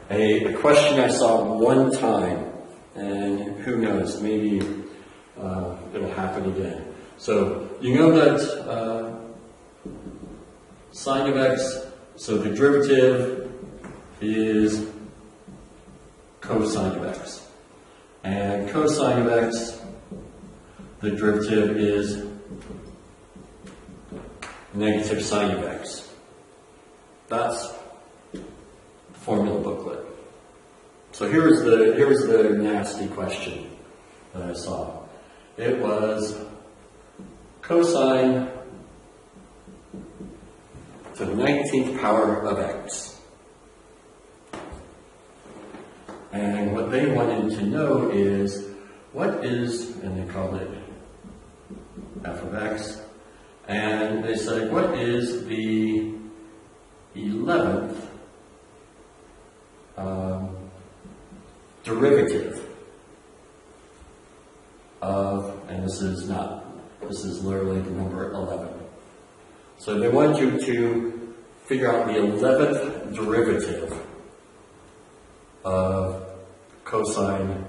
a question I saw one time, and who knows, maybe it'll happen again. So you know that sine of x, so the derivative is cosine of x. And cosine of x, the derivative is negative sine of x. That's the formula booklet. So here was the nasty question that I saw. It was cosine to the 19th power of x. And what they wanted to know is, what is, and they called it f of x, and they said, what is the 11th derivative of, and this is literally the number 11. So they want you to figure out the 11th derivative of cosine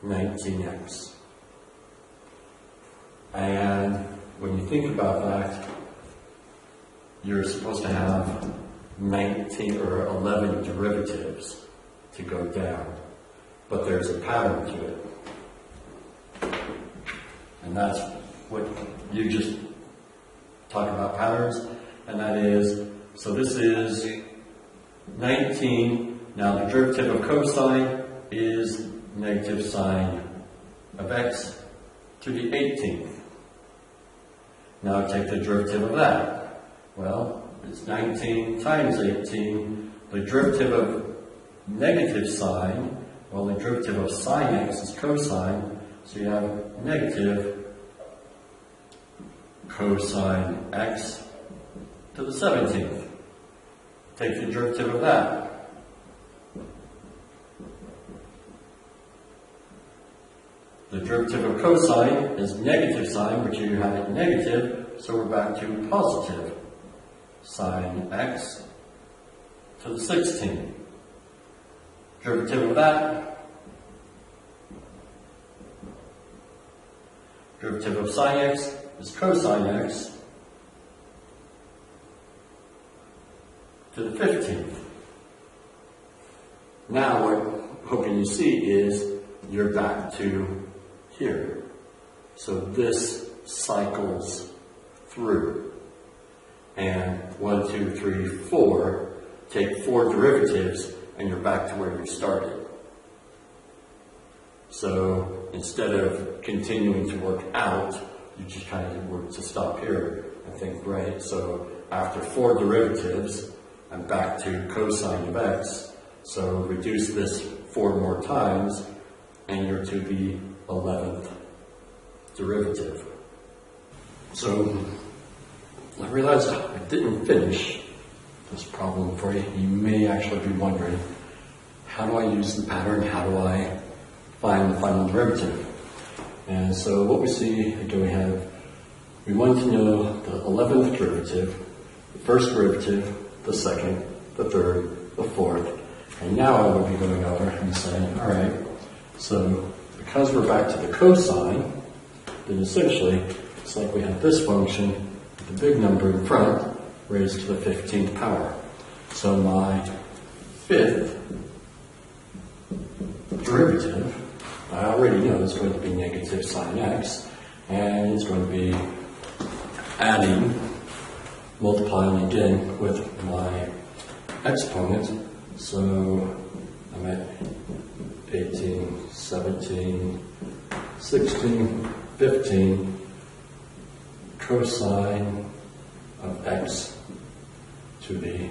19x. And when you think about that, you're supposed to have 19 or 11 derivatives to go down, but there's a pattern to it. And that's what you just talk about patterns, and that is, so this is 19. Now the derivative of cosine is negative sine of x to the 18th. Now take the derivative of that. Well, it's 19 times 18. The derivative of negative sine, well, the derivative of sine x is cosine, so you have negative cosine x to the 17th. Take the derivative of that. The derivative of cosine is negative sine, but you have it negative, so we're back to positive sine x to the 16th. Derivative of that, derivative of sine x is cosine x to the 15th. Now what I'm hoping you see is you're back to here. So this cycles through. And 1, 2, 3, 4, take 4 derivatives and you're back to where you started. So instead of continuing to work out, you just kind of work to stop here and think, right, so after 4 derivatives, I'm back to cosine of x, so reduce this 4 more times, and you're to the 11th derivative. So I realized I didn't finish this problem for you. You may actually be wondering, how do I use the pattern? How do I find the final derivative? And so what we see, again, we want to know the 11th derivative, the first derivative, the second, the third, the fourth, and now I will be going over and saying, all right, so because we're back to the cosine, then essentially it's like we have this function with the big number in front raised to the 15th power. So my 5th derivative, I already know it's going to be negative sine x, and it's going to be adding, multiplying again with my exponent. So I'm at 18, 17, 16, 15 cosine of x to the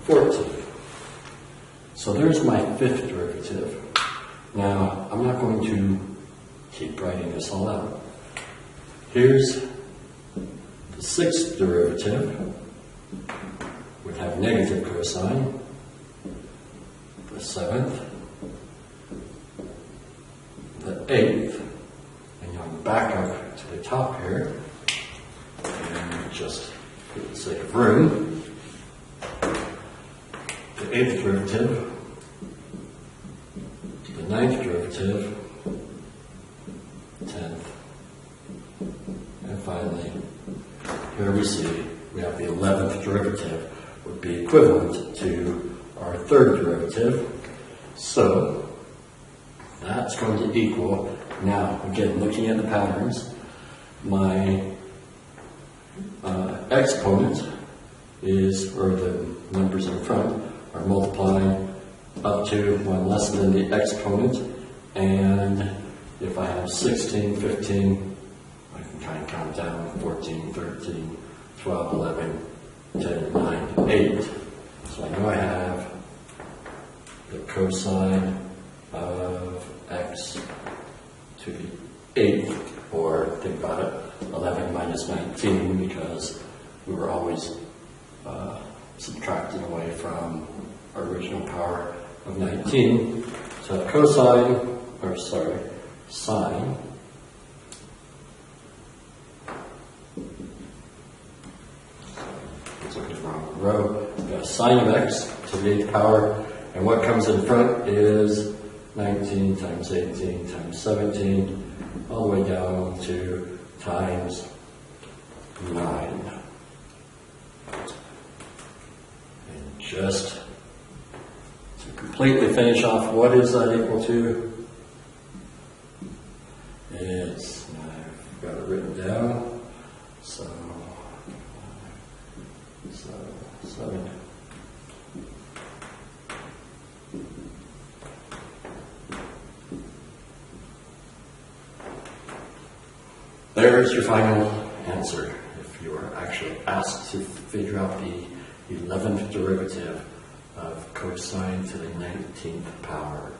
14th. So there's my 5th derivative. Now, I'm not going to keep writing this all out. Here's the 6th derivative. We have negative cosine. The 7th. The 8th. And I'm back up to the top here. And just for the sake of room, the 8th derivative ninth derivative, 10th, and finally, here we see we have the 11th derivative would be equivalent to our third derivative. So that's going to equal, now again looking at the patterns, my exponent is, or the numbers in front, are multiplying up to one less than the exponent, and if I have 16, 15, I can kind of count down 14, 13, 12, 11, 10, 9, 8. So I know I have the cosine of x to the 8th, or think about it, 11 minus 19, because we were always subtracting away from our original power of 19. So cosine, or sorry, sine let's look at the wrong row. We've got sine of x to the 8th power, and what comes in front is 19 times 18 times 17, all the way down to times 9. And just to completely finish off, what is that equal to? It's, I've got it written down, so 7. There's your final answer if you were actually asked to figure out the 11th derivative of cosine to the 19th power.